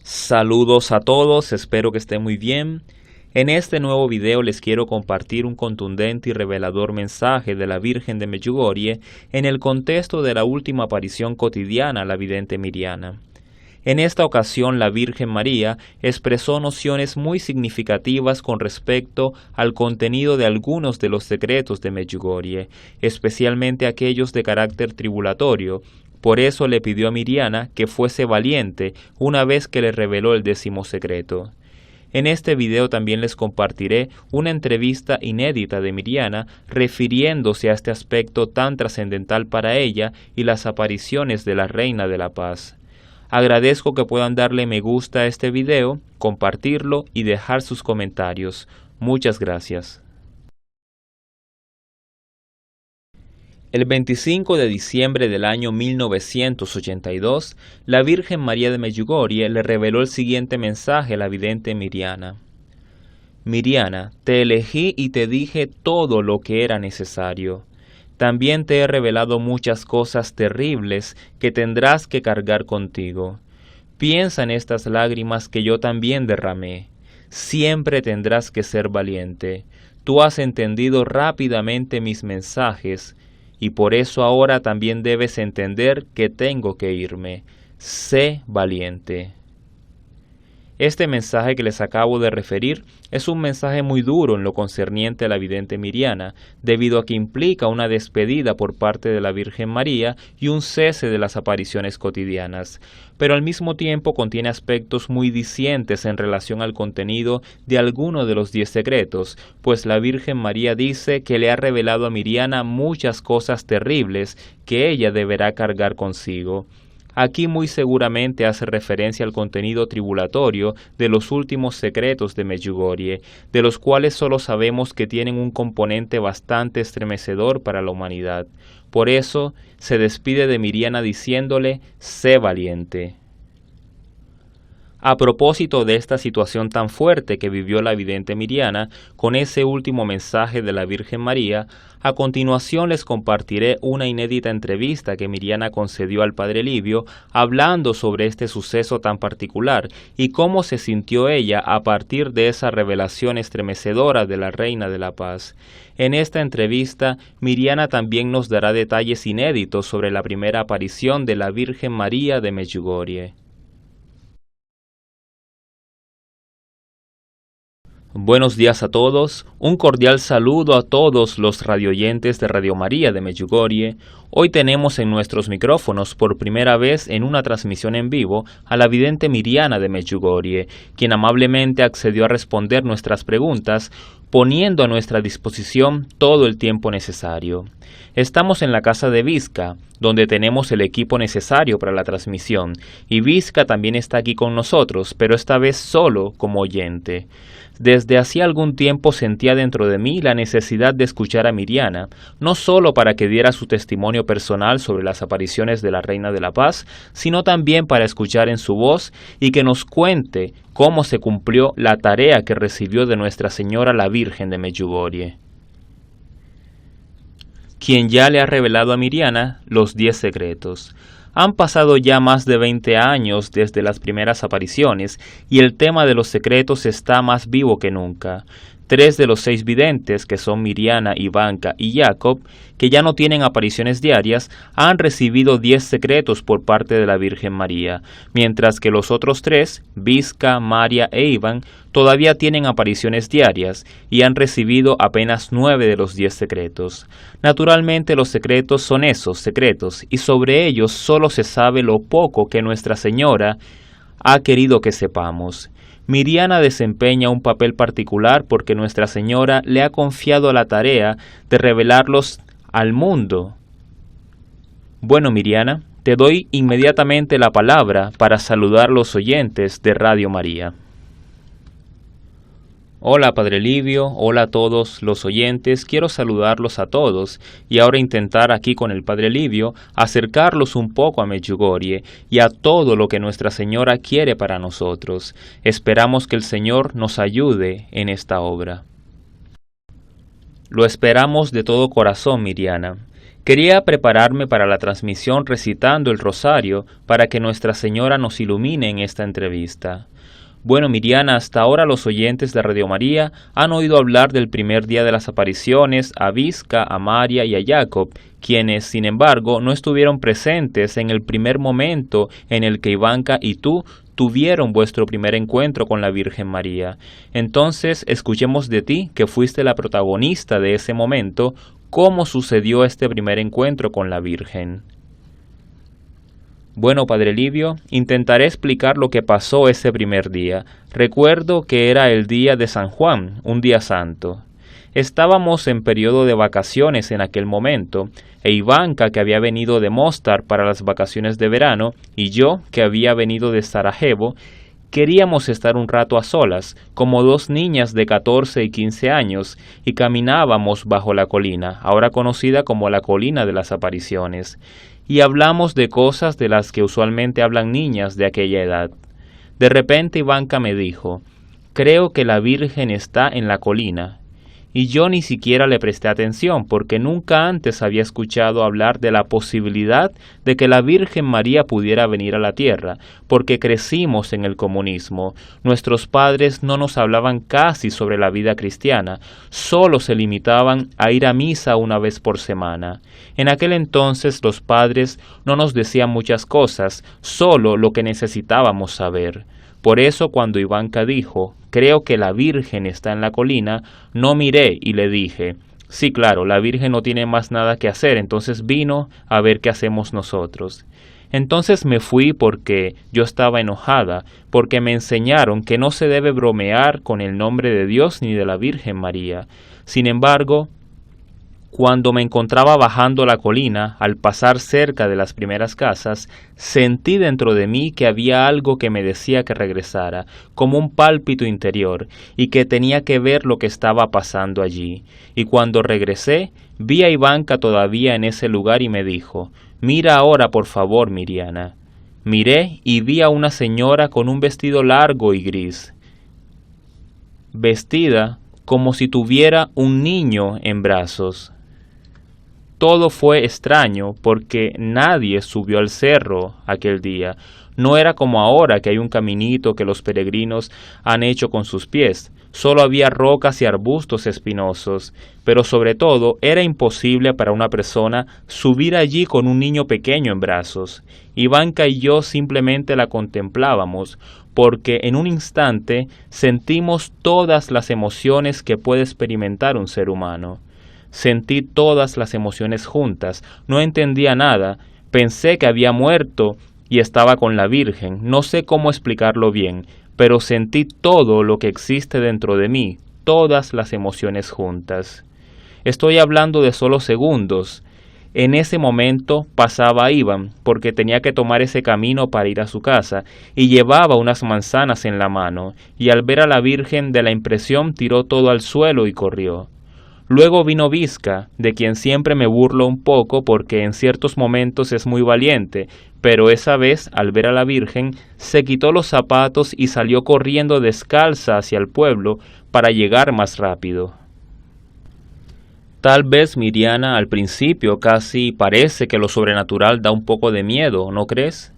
Saludos a todos, espero que estén muy bien. En este nuevo video les quiero compartir un contundente y revelador mensaje de la Virgen de Medjugorje en el contexto de la última aparición cotidiana a la vidente Mirjana. En esta ocasión la Virgen María expresó nociones muy significativas con respecto al contenido de algunos de los secretos de Medjugorje, especialmente aquellos de carácter tribulatorio. Por eso le pidió a Mirjana que fuese valiente una vez que le reveló el 10º secreto. En este video también les compartiré una entrevista inédita de Mirjana refiriéndose a este aspecto tan trascendental para ella y las apariciones de la Reina de la Paz. Agradezco que puedan darle me gusta a este video, compartirlo y dejar sus comentarios. Muchas gracias. El 25 de diciembre del año 1982, la Virgen María de Medjugorje le reveló el siguiente mensaje a la vidente Mirjana. Mirjana, te elegí y te dije todo lo que era necesario. También te he revelado muchas cosas terribles que tendrás que cargar contigo. Piensa en estas lágrimas que yo también derramé. Siempre tendrás que ser valiente. Tú has entendido rápidamente mis mensajes, y por eso ahora también debes entender que tengo que irme. Sé valiente. Este mensaje que les acabo de referir es un mensaje muy duro en lo concerniente a la vidente Mirjana, debido a que implica una despedida por parte de la Virgen María y un cese de las apariciones cotidianas, pero al mismo tiempo contiene aspectos muy dicientes en relación al contenido de alguno de los 10 secretos, pues la Virgen María dice que le ha revelado a Mirjana muchas cosas terribles que ella deberá cargar consigo. Aquí muy seguramente hace referencia al contenido tribulatorio de los últimos secretos de Medjugorje, de los cuales solo sabemos que tienen un componente bastante estremecedor para la humanidad. Por eso se despide de Mirjana diciéndole, sé valiente. A propósito de esta situación tan fuerte que vivió la vidente Mirjana, con ese último mensaje de la Virgen María, a continuación les compartiré una inédita entrevista que Mirjana concedió al Padre Livio, hablando sobre este suceso tan particular y cómo se sintió ella a partir de esa revelación estremecedora de la Reina de la Paz. En esta entrevista, Mirjana también nos dará detalles inéditos sobre la primera aparición de la Virgen María de Medjugorje. Buenos días a todos, un cordial saludo a todos los radioyentes de Radio María de Medjugorje. Hoy tenemos en nuestros micrófonos por primera vez en una transmisión en vivo a la vidente Mirjana de Medjugorje, quien amablemente accedió a responder nuestras preguntas, poniendo a nuestra disposición todo el tiempo necesario. Estamos en la casa de Vizca, donde tenemos el equipo necesario para la transmisión, y Vizca también está aquí con nosotros, pero esta vez solo como oyente. Desde hacía algún tiempo sentía dentro de mí la necesidad de escuchar a Mirjana, no solo para que diera su testimonio personal sobre las apariciones de la Reina de la Paz, sino también para escuchar en su voz y que nos cuente cómo se cumplió la tarea que recibió de Nuestra Señora la Virgen de Medjugorje, quien ya le ha revelado a Mirjana los 10 secretos. Han pasado ya más de 20 años desde las primeras apariciones y el tema de los secretos está más vivo que nunca. 3 de los 6 videntes, que son Mirjana, Ivanka y Jacob, que ya no tienen apariciones diarias, han recibido 10 secretos por parte de la Virgen María, mientras que los otros 3, Vizca, María e Iván, todavía tienen apariciones diarias y han recibido apenas 9 de los 10 secretos. Naturalmente los secretos son esos secretos y sobre ellos solo se sabe lo poco que Nuestra Señora ha querido que sepamos. Mirjana desempeña un papel particular porque Nuestra Señora le ha confiado la tarea de revelarlos al mundo. Bueno, Mirjana, te doy inmediatamente la palabra para saludar a los oyentes de Radio María. Hola Padre Livio, hola a todos los oyentes, quiero saludarlos a todos y ahora intentar aquí con el Padre Livio acercarlos un poco a Medjugorje y a todo lo que Nuestra Señora quiere para nosotros. Esperamos que el Señor nos ayude en esta obra. Lo esperamos de todo corazón, Mirjana. Quería prepararme para la transmisión recitando el rosario para que Nuestra Señora nos ilumine en esta entrevista. Bueno, Miriana, hasta ahora los oyentes de Radio María han oído hablar del primer día de las apariciones a Visca, a María y a Jacob, quienes, sin embargo, no estuvieron presentes en el primer momento en el que Ivanka y tú tuvieron vuestro primer encuentro con la Virgen María. Entonces, escuchemos de ti, que fuiste la protagonista de ese momento, cómo sucedió este primer encuentro con la Virgen. Bueno, Padre Livio, intentaré explicar lo que pasó ese primer día. Recuerdo que era el día de San Juan, un día santo. Estábamos en periodo de vacaciones en aquel momento, e Ivanka, que había venido de Mostar para las vacaciones de verano, y yo, que había venido de Sarajevo, queríamos estar un rato a solas, como dos niñas de 14 y 15 años, y caminábamos bajo la colina, ahora conocida como la Colina de las Apariciones, y hablamos de cosas de las que usualmente hablan niñas de aquella edad. De repente Ivanka me dijo, «Creo que la Virgen está en la colina». Y yo ni siquiera le presté atención porque nunca antes había escuchado hablar de la posibilidad de que la Virgen María pudiera venir a la tierra, porque crecimos en el comunismo. Nuestros padres no nos hablaban casi sobre la vida cristiana, solo se limitaban a ir a misa una vez por semana. En aquel entonces los padres no nos decían muchas cosas, solo lo que necesitábamos saber. Por eso cuando Ivanka dijo, «Creo que la Virgen está en la colina», no miré y le dije, «Sí, claro, la Virgen no tiene más nada que hacer, entonces vino a ver qué hacemos nosotros». Entonces me fui porque yo estaba enojada, porque me enseñaron que no se debe bromear con el nombre de Dios ni de la Virgen María. Sin embargo, cuando me encontraba bajando la colina, al pasar cerca de las primeras casas, sentí dentro de mí que había algo que me decía que regresara, como un pálpito interior, y que tenía que ver lo que estaba pasando allí. Y cuando regresé, vi a Ivanka todavía en ese lugar y me dijo, «Mira ahora, por favor, Miriana». Miré y vi a una señora con un vestido largo y gris, vestida como si tuviera un niño en brazos. Todo fue extraño porque nadie subió al cerro aquel día. No era como ahora que hay un caminito que los peregrinos han hecho con sus pies. Solo había rocas y arbustos espinosos, pero sobre todo era imposible para una persona subir allí con un niño pequeño en brazos. Ivanka y yo simplemente la contemplábamos, porque en un instante sentimos todas las emociones que puede experimentar un ser humano. Sentí todas las emociones juntas, no entendía nada, pensé que había muerto y estaba con la Virgen, no sé cómo explicarlo bien, pero sentí todo lo que existe dentro de mí, todas las emociones juntas. Estoy hablando de solo segundos. En ese momento pasaba Iván, porque tenía que tomar ese camino para ir a su casa, y llevaba unas manzanas en la mano, y al ver a la Virgen de la impresión tiró todo al suelo y corrió. Luego vino Visca, de quien siempre me burlo un poco porque en ciertos momentos es muy valiente, pero esa vez, al ver a la Virgen, se quitó los zapatos y salió corriendo descalza hacia el pueblo para llegar más rápido. Tal vez, Miriana, al principio casi parece que lo sobrenatural da un poco de miedo, ¿no crees?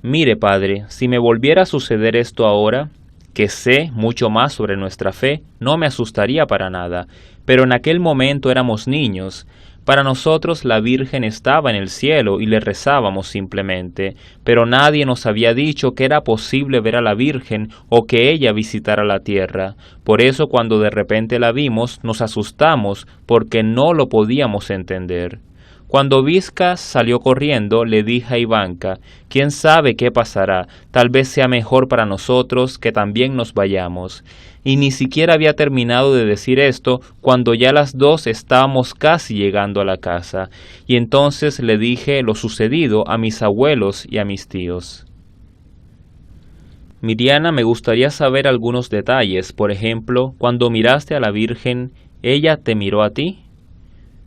Mire, padre, si me volviera a suceder esto ahora, que sé mucho más sobre nuestra fe, no me asustaría para nada, pero en aquel momento éramos niños. Para nosotros la Virgen estaba en el cielo y le rezábamos simplemente, pero nadie nos había dicho que era posible ver a la Virgen o que ella visitara la tierra. Por eso cuando de repente la vimos nos asustamos porque no lo podíamos entender. Cuando Visca salió corriendo, le dije a Ivanka, «¿Quién sabe qué pasará? Tal vez sea mejor para nosotros que también nos vayamos». Y ni siquiera había terminado de decir esto cuando ya las dos estábamos casi llegando a la casa, y entonces le dije lo sucedido a mis abuelos y a mis tíos. Miriana, me gustaría saber algunos detalles. Por ejemplo, cuando miraste a la Virgen, ¿ella te miró a ti?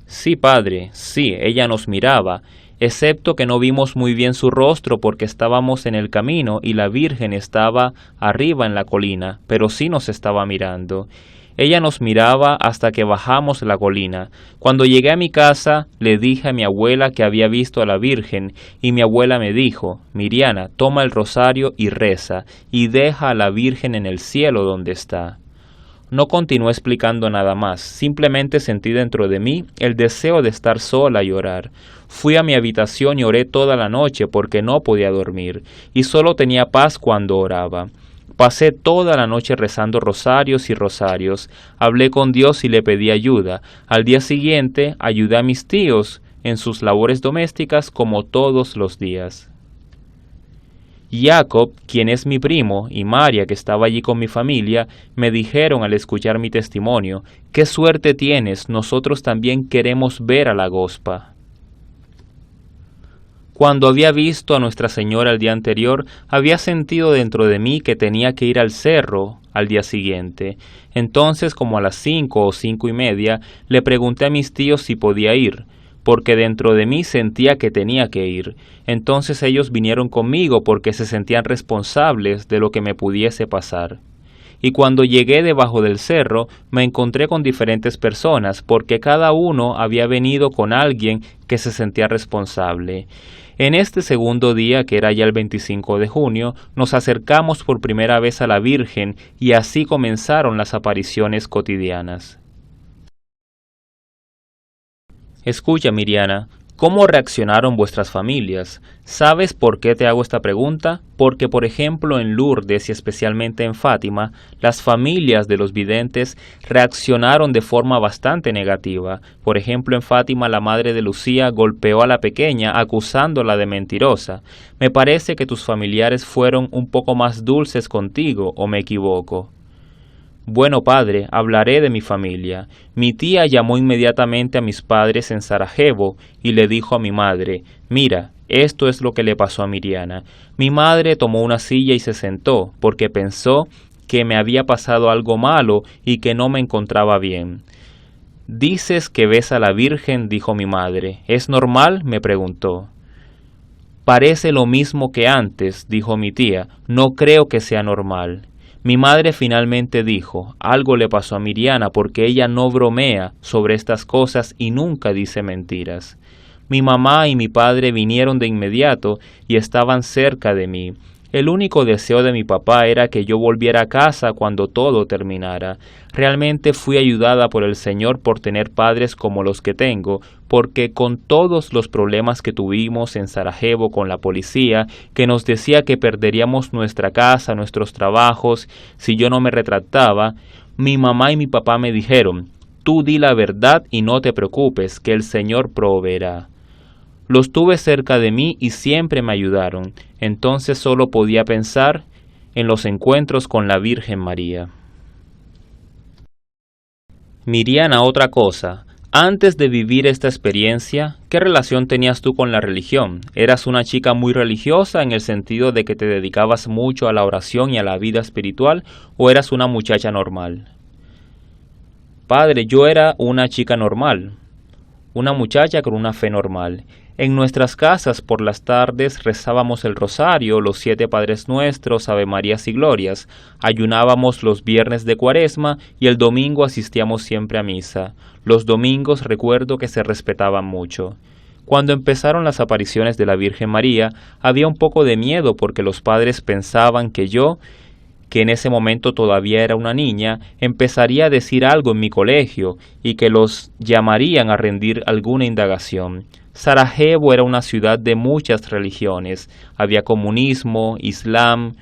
Sí, padre, sí, ella nos miraba, excepto que no vimos muy bien su rostro porque estábamos en el camino y la Virgen estaba arriba en la colina, pero sí nos estaba mirando. Ella nos miraba hasta que bajamos la colina. Cuando llegué a mi casa, le dije a mi abuela que había visto a la Virgen, y mi abuela me dijo: Miriana, toma el rosario y reza, y deja a la Virgen en el cielo donde está. No continué explicando nada más, simplemente sentí dentro de mí el deseo de estar sola y orar. Fui a mi habitación y oré toda la noche porque no podía dormir, y solo tenía paz cuando oraba. Pasé toda la noche rezando rosarios y rosarios, hablé con Dios y le pedí ayuda. Al día siguiente ayudé a mis tíos en sus labores domésticas como todos los días. Jacob, quien es mi primo, y María, que estaba allí con mi familia, me dijeron al escuchar mi testimonio: «¡Qué suerte tienes! Nosotros también queremos ver a la Gospa». Cuando había visto a Nuestra Señora el día anterior, había sentido dentro de mí que tenía que ir al cerro al día siguiente. Entonces, como a las 5 o 5:30, le pregunté a mis tíos si podía ir, porque dentro de mí sentía que tenía que ir. Entonces ellos vinieron conmigo porque se sentían responsables de lo que me pudiese pasar. Y cuando llegué debajo del cerro, me encontré con diferentes personas, porque cada uno había venido con alguien que se sentía responsable. En este segundo día, que era ya el 25 de junio, nos acercamos por primera vez a la Virgen, y así comenzaron las apariciones cotidianas. Escucha, Miriana, ¿cómo reaccionaron vuestras familias? ¿Sabes por qué te hago esta pregunta? Porque, por ejemplo, en Lourdes y especialmente en Fátima, las familias de los videntes reaccionaron de forma bastante negativa. Por ejemplo, en Fátima, la madre de Lucía golpeó a la pequeña acusándola de mentirosa. Me parece que tus familiares fueron un poco más dulces contigo, ¿o me equivoco? Bueno, padre, hablaré de mi familia. Mi tía llamó inmediatamente a mis padres en Sarajevo y le dijo a mi madre: «Mira, esto es lo que le pasó a Miriana». Mi madre tomó una silla y se sentó, porque pensó que me había pasado algo malo y que no me encontraba bien. «Dices que ves a la Virgen», dijo mi madre. «¿Es normal?», me preguntó. «Parece lo mismo que antes», dijo mi tía. «No creo que sea normal». Mi madre finalmente dijo: «Algo le pasó a Miriana porque ella no bromea sobre estas cosas y nunca dice mentiras». Mi mamá y mi padre vinieron de inmediato y estaban cerca de mí. El único deseo de mi papá era que yo volviera a casa cuando todo terminara. Realmente fui ayudada por el Señor por tener padres como los que tengo, porque con todos los problemas que tuvimos en Sarajevo con la policía, que nos decía que perderíamos nuestra casa, nuestros trabajos, si yo no me retractaba, mi mamá y mi papá me dijeron: «Tú di la verdad y no te preocupes, que el Señor proveerá». Los tuve cerca de mí y siempre me ayudaron. Entonces solo podía pensar en los encuentros con la Virgen María. Miriana, otra cosa. Antes de vivir esta experiencia, ¿qué relación tenías tú con la religión? ¿Eras una chica muy religiosa en el sentido de que te dedicabas mucho a la oración y a la vida espiritual, o eras una muchacha normal? Padre, yo era una chica normal, una muchacha con una fe normal. En nuestras casas por las tardes rezábamos el rosario, los 7 Padres Nuestros, Ave Marías y Glorias, ayunábamos los viernes de Cuaresma y el domingo asistíamos siempre a misa. Los domingos recuerdo que se respetaban mucho. Cuando empezaron las apariciones de la Virgen María, había un poco de miedo porque los padres pensaban que yo, que en ese momento todavía era una niña, empezaría a decir algo en mi colegio y que los llamarían a rendir alguna indagación. Sarajevo era una ciudad de muchas religiones. Había comunismo, islam,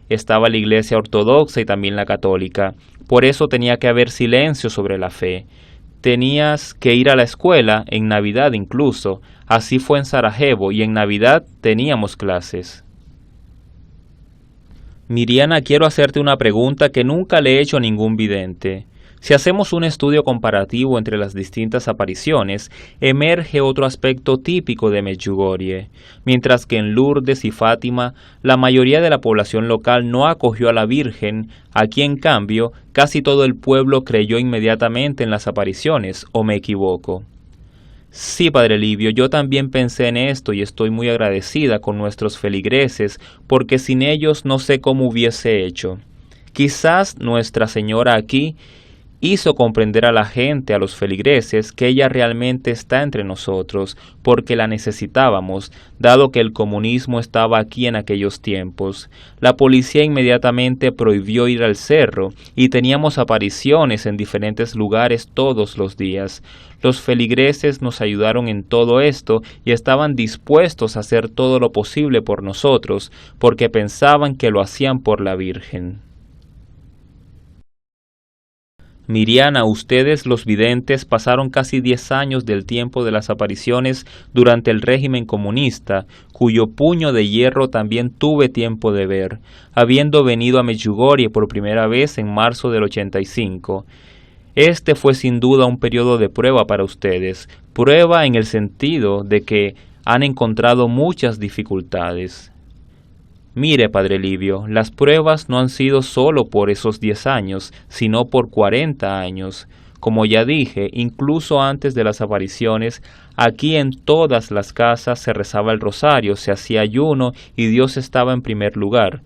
estaba la iglesia ortodoxa y también la católica. Por eso tenía que haber silencio sobre la fe. Tenías que ir a la escuela, en Navidad incluso. Así fue en Sarajevo, y en Navidad teníamos clases. Miriana, quiero hacerte una pregunta que nunca le he hecho a ningún vidente. Si hacemos un estudio comparativo entre las distintas apariciones, emerge otro aspecto típico de Medjugorje. Mientras que en Lourdes y Fátima, la mayoría de la población local no acogió a la Virgen, aquí en cambio, casi todo el pueblo creyó inmediatamente en las apariciones, ¿o me equivoco? Sí, Padre Livio, yo también pensé en esto y estoy muy agradecida con nuestros feligreses, porque sin ellos no sé cómo hubiese hecho. Quizás Nuestra Señora aquí hizo comprender a la gente, a los feligreses, que ella realmente está entre nosotros, porque la necesitábamos, dado que el comunismo estaba aquí en aquellos tiempos. La policía inmediatamente prohibió ir al cerro, y teníamos apariciones en diferentes lugares todos los días. Los feligreses nos ayudaron en todo esto y estaban dispuestos a hacer todo lo posible por nosotros, porque pensaban que lo hacían por la Virgen. Miriana, ustedes los videntes pasaron casi 10 años del tiempo de las apariciones durante el régimen comunista, cuyo puño de hierro también tuve tiempo de ver, habiendo venido a Medjugorje por primera vez en marzo del 85. Este fue sin duda un periodo de prueba para ustedes, prueba en el sentido de que han encontrado muchas dificultades. Mire, Padre Livio, las pruebas no han sido solo por esos 10 años, sino por 40 años. Como ya dije, incluso antes de las apariciones, aquí en todas las casas se rezaba el rosario, se hacía ayuno y Dios estaba en primer lugar.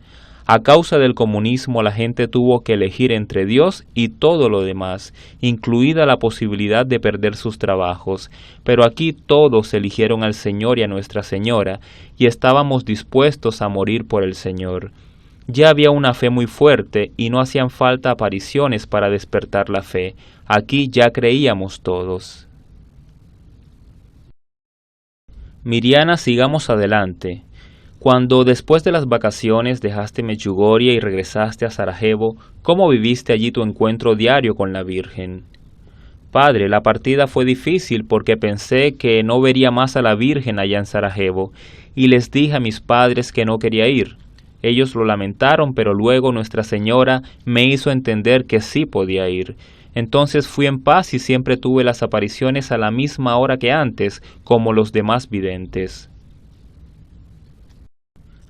A causa del comunismo la gente tuvo que elegir entre Dios y todo lo demás, incluida la posibilidad de perder sus trabajos, pero aquí todos eligieron al Señor y a Nuestra Señora, y estábamos dispuestos a morir por el Señor. Ya había una fe muy fuerte y no hacían falta apariciones para despertar la fe. Aquí ya creíamos todos. Miriana, sigamos adelante. Cuando después de las vacaciones dejaste Medjugorje y regresaste a Sarajevo, ¿cómo viviste allí tu encuentro diario con la Virgen? Padre, la partida fue difícil porque pensé que no vería más a la Virgen allá en Sarajevo, y les dije a mis padres que no quería ir. Ellos lo lamentaron, pero luego Nuestra Señora me hizo entender que sí podía ir. Entonces fui en paz y siempre tuve las apariciones a la misma hora que antes, como los demás videntes.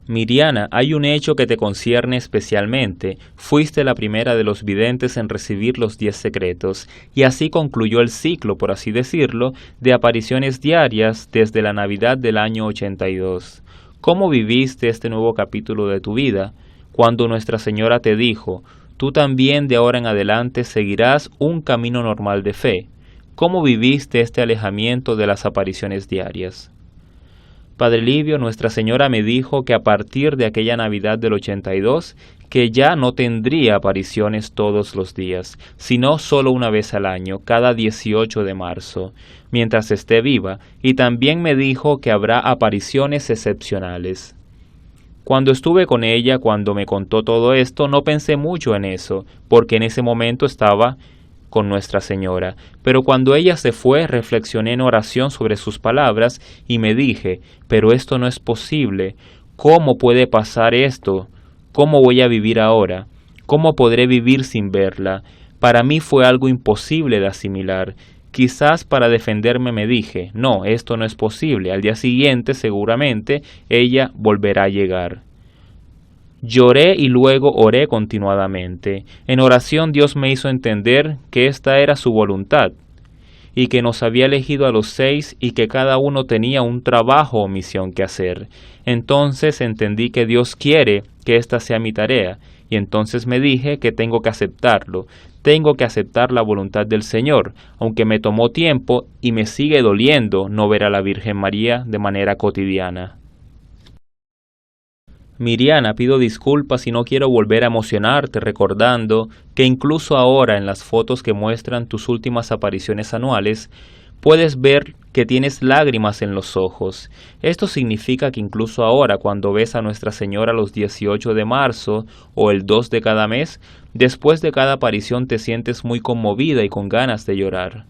Miriana, hay un hecho que te concierne especialmente. Fuiste la primera de los videntes en recibir los 10 secretos, y así concluyó el ciclo, por así decirlo, de apariciones diarias desde la Navidad del año 82. ¿Cómo viviste este nuevo capítulo de tu vida? Cuando Nuestra Señora te dijo, tú también de ahora en adelante seguirás un camino normal de fe. ¿Cómo viviste este alejamiento de las apariciones diarias? Padre Livio, Nuestra Señora me dijo que a partir de aquella Navidad del 82, que ya no tendría apariciones todos los días, sino solo una vez al año, cada 18 de marzo, mientras esté viva, y también me dijo que habrá apariciones excepcionales. Cuando estuve con ella, cuando me contó todo esto, no pensé mucho en eso, porque en ese momento estaba con Nuestra Señora, pero cuando ella se fue reflexioné en oración sobre sus palabras y me dije, pero esto no es posible, ¿cómo puede pasar esto? ¿Cómo voy a vivir ahora? ¿Cómo podré vivir sin verla? Para mí fue algo imposible de asimilar. Quizás para defenderme me dije, no, esto no es posible, al día siguiente seguramente ella volverá a llegar. Lloré y luego oré continuadamente. En oración Dios me hizo entender que esta era su voluntad y que nos había elegido a los 6 y que cada uno tenía un trabajo o misión que hacer. Entonces entendí que Dios quiere que esta sea mi tarea y entonces me dije que tengo que aceptarlo. Tengo que aceptar la voluntad del Señor, aunque me tomó tiempo y me sigue doliendo no ver a la Virgen María de manera cotidiana. Miriana, pido disculpas y no quiero volver a emocionarte recordando que incluso ahora en las fotos que muestran tus últimas apariciones anuales, puedes ver que tienes lágrimas en los ojos. Esto significa que incluso ahora cuando ves a Nuestra Señora los 18 de marzo o el 2 de cada mes, después de cada aparición te sientes muy conmovida y con ganas de llorar.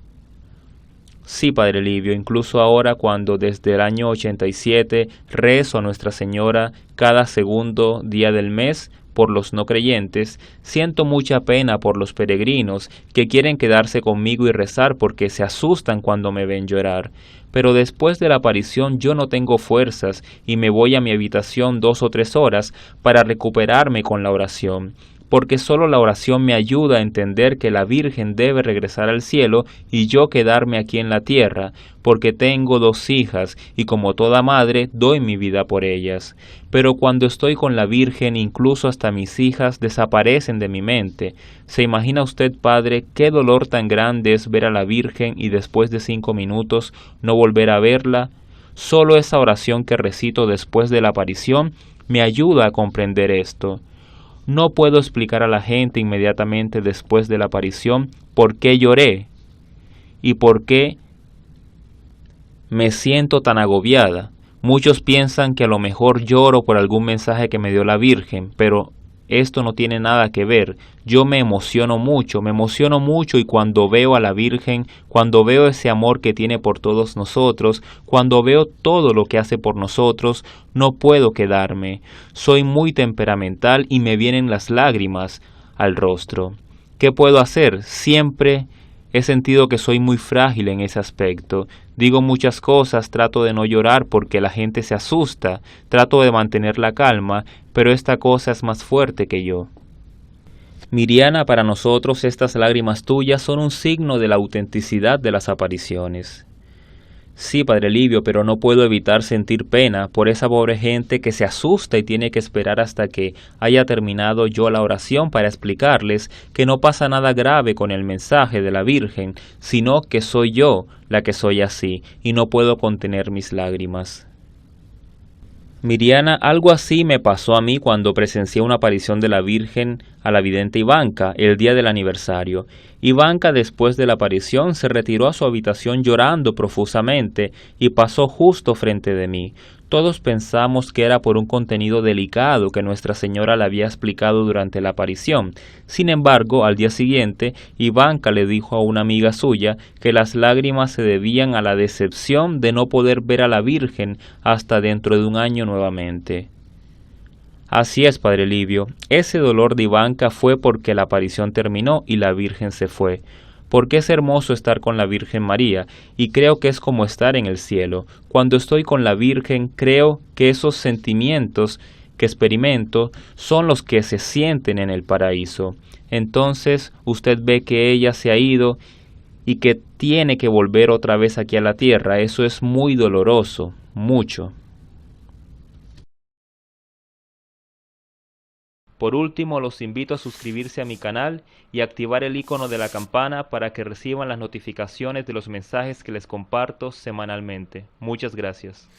Sí, Padre Livio, incluso ahora cuando desde el año 87 rezo a Nuestra Señora cada segundo día del mes por los no creyentes, siento mucha pena por los peregrinos que quieren quedarse conmigo y rezar porque se asustan cuando me ven llorar. Pero después de la aparición yo no tengo fuerzas y me voy a mi habitación 2 o 3 horas para recuperarme con la oración. porque solo la oración me ayuda a entender que la Virgen debe regresar al cielo y yo quedarme aquí en la tierra, porque tengo 2 hijas y como toda madre doy mi vida por ellas. Pero cuando estoy con la Virgen, incluso hasta mis hijas desaparecen de mi mente. ¿Se imagina usted, padre, qué dolor tan grande es ver a la Virgen y después de 5 minutos no volver a verla? Solo esa oración que recito después de la aparición me ayuda a comprender esto. No puedo explicar a la gente inmediatamente después de la aparición por qué lloré y por qué me siento tan agobiada. Muchos piensan que a lo mejor lloro por algún mensaje que me dio la Virgen, pero esto no tiene nada que ver. Yo me emociono mucho y cuando veo a la Virgen, cuando veo ese amor que tiene por todos nosotros, cuando veo todo lo que hace por nosotros, no puedo quedarme. Soy muy temperamental y me vienen las lágrimas al rostro. ¿Qué puedo hacer? Siempre he sentido que soy muy frágil en ese aspecto. Digo muchas cosas, trato de no llorar porque la gente se asusta, trato de mantener la calma, pero esta cosa es más fuerte que yo. Miriana, para nosotros estas lágrimas tuyas son un signo de la autenticidad de las apariciones. Sí, padre Livio, pero no puedo evitar sentir pena por esa pobre gente que se asusta y tiene que esperar hasta que haya terminado yo la oración para explicarles que no pasa nada grave con el mensaje de la Virgen, sino que soy yo la que soy así y no puedo contener mis lágrimas. Miriana, algo así me pasó a mí cuando presencié una aparición de la Virgen a la vidente Ivanka el día del aniversario. Ivanka, después de la aparición, se retiró a su habitación llorando profusamente y pasó justo frente de mí. Todos pensamos que era por un contenido delicado que Nuestra Señora le había explicado durante la aparición. Sin embargo, al día siguiente, Ivanka le dijo a una amiga suya que las lágrimas se debían a la decepción de no poder ver a la Virgen hasta dentro de un año nuevamente. Así es, padre Livio, ese dolor de Ivanka fue porque la aparición terminó y la Virgen se fue. Porque es hermoso estar con la Virgen María, y creo que es como estar en el cielo. Cuando estoy con la Virgen, creo que esos sentimientos que experimento son los que se sienten en el paraíso. Entonces usted ve que ella se ha ido y que tiene que volver otra vez aquí a la tierra. Eso es muy doloroso, mucho. Por último, los invito a suscribirse a mi canal y activar el icono de la campana para que reciban las notificaciones de los mensajes que les comparto semanalmente. Muchas gracias.